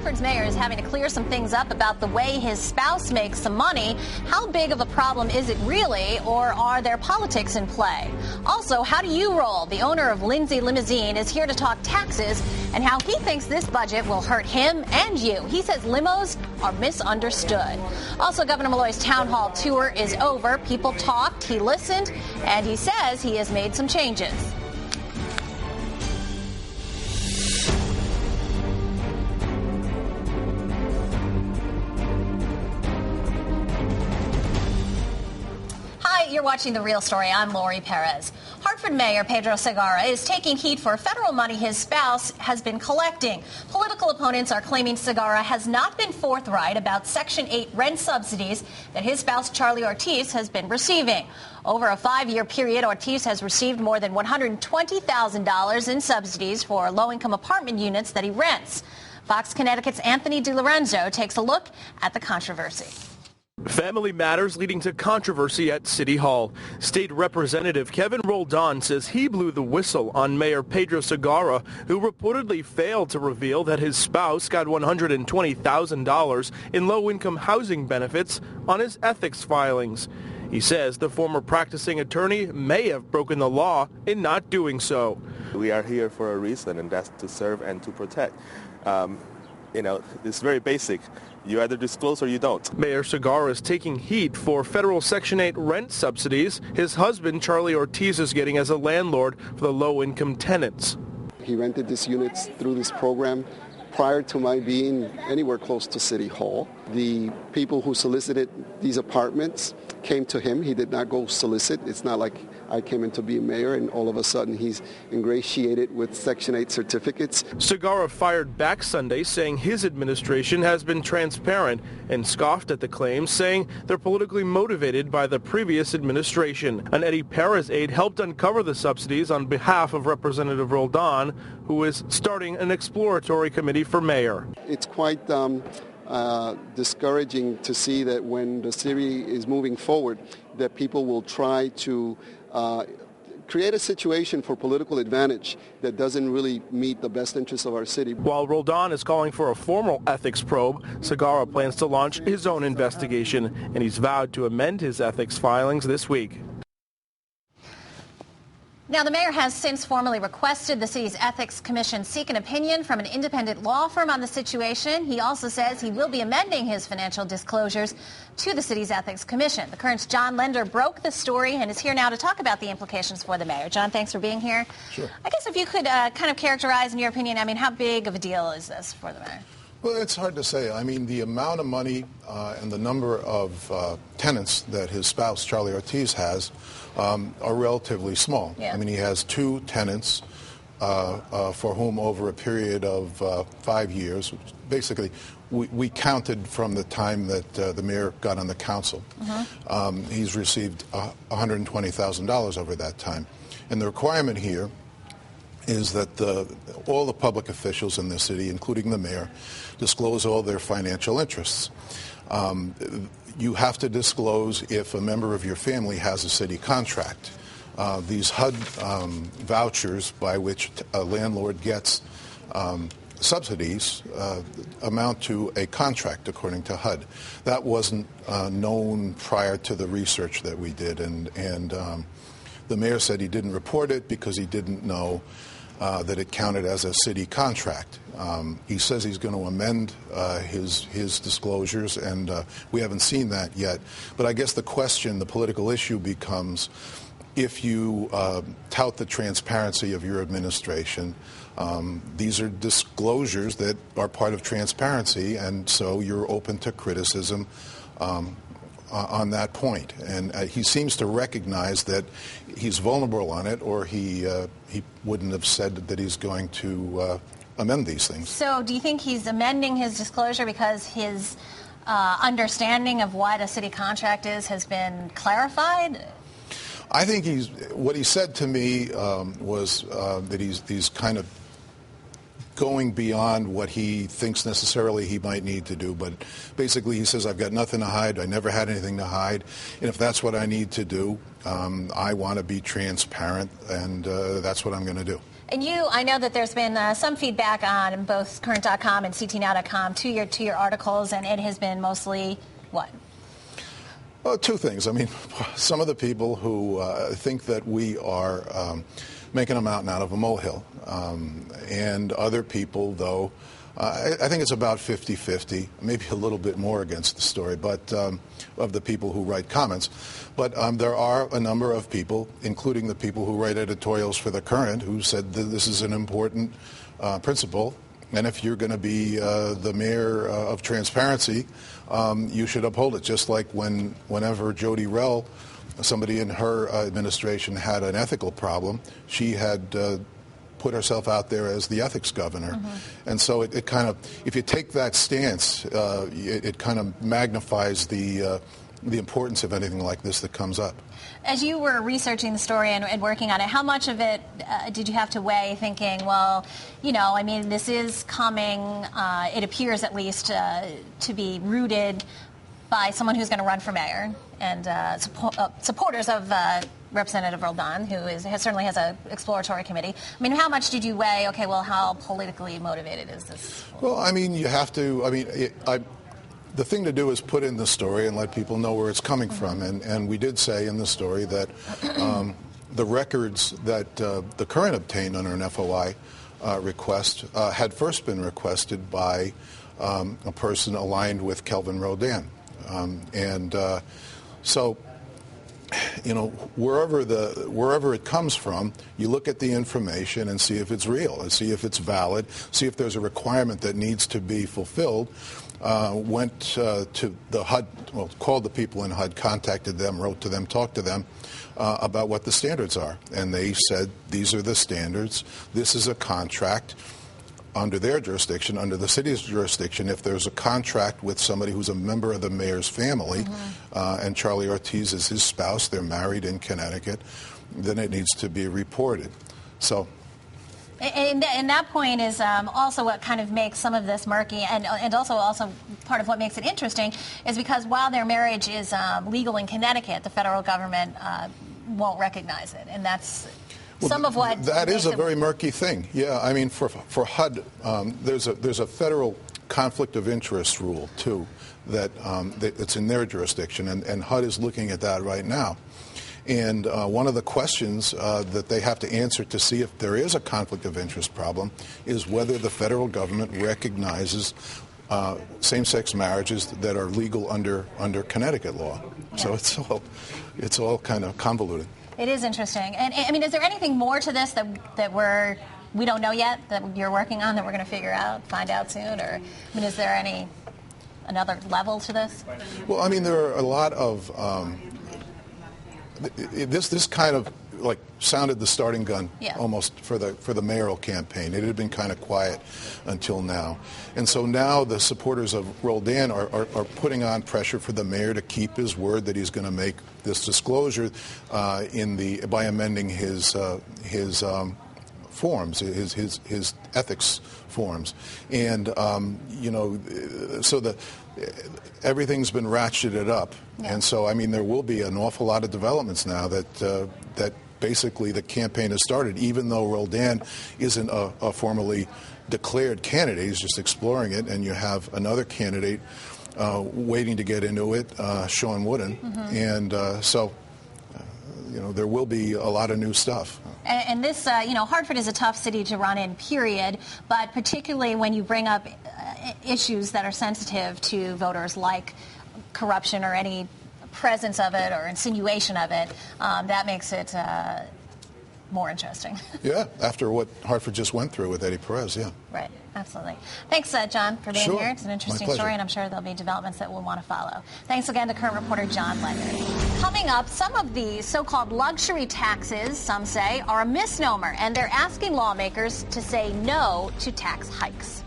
Hartford's mayor is having to clear some things up about the way his spouse makes some money. How big of a problem is it really, or are there politics in play? Also, how do you roll? The owner of Lindsay Limousine is here to talk taxes and how he thinks this budget will hurt him and you. He says limos are misunderstood. Also, Governor Malloy's town hall tour is over. People talked, he listened, and he says he has made some changes. You're watching The Real Story. I'm Lori Perez. Hartford Mayor Pedro Segarra is taking heat for federal money his spouse has been collecting. Political opponents are claiming Segarra has not been forthright about Section 8 rent subsidies that his spouse Charlie Ortiz has been receiving. Over a 5-year period, Ortiz has received more than $120,000 in subsidies for low-income apartment units that he rents. Fox Connecticut's Anthony DiLorenzo takes a look at the controversy. Family matters leading to controversy at City Hall. State Representative Kevin Roldan says he blew the whistle on Mayor Pedro Segarra, who reportedly failed to reveal that his spouse got $120,000 in low-income housing benefits on his ethics filings. He says the former practicing attorney may have broken the law in not doing so. We are here for a reason, and that's to serve and to protect. It's very basic. You either disclose or you don't. Mayor Segarra is taking heat for federal Section 8 rent subsidies his husband, Charlie Ortiz, is getting as a landlord for the low-income tenants. He rented these units through this program prior to my being anywhere close to City Hall. The people who solicited these apartments came to him. He did not go solicit. It's not like I came in to be a mayor and all of a sudden he's ingratiated with Section 8 certificates. Segarra fired back Sunday, saying his administration has been transparent, and scoffed at the claims, saying they're politically motivated by the previous administration. An Eddie Perez aide helped uncover the subsidies on behalf of Representative Roldan, who is starting an exploratory committee for mayor. It's quite discouraging to see that when the city is moving forward, that people will try to create a situation for political advantage that doesn't really meet the best interests of our city. While Roldan is calling for a formal ethics probe, Segarra plans to launch his own investigation, and he's vowed to amend his ethics filings this week. Now, the mayor has since formally requested the city's Ethics Commission seek an opinion from an independent law firm on the situation. He also says he will be amending his financial disclosures to the city's Ethics Commission. The Current's John Lender broke the story and is here now to talk about the implications for the mayor. John, thanks for being here. Sure. I guess if you could kind of characterize, in your opinion, how big of a deal is this for the mayor? Well, it's hard to say. I mean, the amount of money and the number of tenants that his spouse, Charlie Ortiz, has are relatively small. Yeah. I mean, he has 2 tenants for whom over a period of 5 years, basically, we counted from the time that the mayor got on the council. He's received $120,000 over that time. And the requirement here is that all the public officials in the city, including the mayor, disclose all their financial interests. You have to disclose if a member of your family has a city contract. These HUD vouchers by which a landlord gets subsidies amount to a contract, according to HUD. That wasn't known prior to the research that we did, and the mayor said he didn't report it because he didn't know that it counted as a city contract. He says he's going to amend his disclosures, and we haven't seen that yet. But I guess the question, the political issue becomes, if you tout the transparency of your administration, these are disclosures that are part of transparency, and so you're open to criticism on that point. And he seems to recognize that he's vulnerable on it, or he wouldn't have said that he's going to amend these things. So do you think he's amending his disclosure because his understanding of what a city contract is has been clarified? I think what he said to me was that he's kind of going beyond what he thinks necessarily he might need to do. But basically he says, I've got nothing to hide. I never had anything to hide. And if that's what I need to do, I want to be transparent, and that's what I'm going to do. And I know that there's been some feedback on both current.com and ctnow.com to your articles, and it has been mostly what? Well, two things. I mean, some of the people who think that we are making a mountain out of a molehill, and other people, though, I think it's about 50-50, maybe a little bit more against the story, but of the people who write comments. But there are a number of people, including the people who write editorials for The Current, who said that this is an important principle. And if you're going to be the mayor of transparency, you should uphold it. Just like whenever Jody Rell, somebody in her administration, had an ethical problem, she had put herself out there as the ethics governor. Mm-hmm. And so it kind of, if you take that stance, it kind of magnifies the importance of anything like this that comes up. As you were researching the story and working on it, how much of it did you have to weigh thinking, well, I mean, this is coming, it appears at least to be rooted by someone who's going to run for mayor and supporters of Representative Roldan, who certainly has an exploratory committee. I mean, how much did you weigh, okay, well, how politically motivated is this? Well, I mean, you have to, the thing to do is put in the story and let people know where it's coming from. And we did say in the story that the records that the Current obtained under an FOI request had first been requested by a person aligned with Kelvin Roldan. So, wherever it comes from, you look at the information and see if it's real, and see if it's valid, see if there's a requirement that needs to be fulfilled. Went to the HUD, called the people in HUD, contacted them, wrote to them, talked to them about what the standards are. And they said, these are the standards. This is a contract under their jurisdiction, under the city's jurisdiction. If there's a contract with somebody who's a member of the mayor's family, and Charlie Ortiz is his spouse, they're married in Connecticut, then it needs to be reported. So. And that point is also what kind of makes some of this murky, and also part of what makes it interesting is because while their marriage is legal in Connecticut, the federal government won't recognize it, and that's some of what that is a very murky thing. Yeah, I mean, for HUD, there's a federal conflict of interest rule too that it's in their jurisdiction, and HUD is looking at that right now. And one of the questions that they have to answer to see if there is a conflict of interest problem is whether the federal government recognizes same-sex marriages that are legal under Connecticut law. Yeah. So it's all kind of convoluted. It is interesting. And I mean, is there anything more to this that we don't know yet, that you're working on, that we're going to find out soon? Or, I mean, is there another level to this? Well, I mean, there are a lot of this kind of like sounded the starting gun almost for the mayoral campaign. It had been kind of quiet until now, and so now the supporters of Roldan are putting on pressure for the mayor to keep his word that he's going to make this disclosure by amending his forms, his ethics forms, and so everything's been ratcheted up, and so I mean there will be an awful lot of developments now that basically the campaign has started, even though Roldan isn't a formally declared candidate. He's just exploring it, and you have another candidate waiting to get into it, Sean Wooden, and so there will be a lot of new stuff. And this, Hartford is a tough city to run in, period, but particularly when you bring up issues that are sensitive to voters like corruption or any presence of it or insinuation of it, that makes it more interesting. Yeah, after what Hartford just went through with Eddie Perez, yeah. Right, absolutely. Thanks, John, for being here. It's an interesting story, and I'm sure there'll be developments that we'll want to follow. Thanks again to current reporter John Leonard. Coming up, some of the so-called luxury taxes, some say, are a misnomer, and they're asking lawmakers to say no to tax hikes.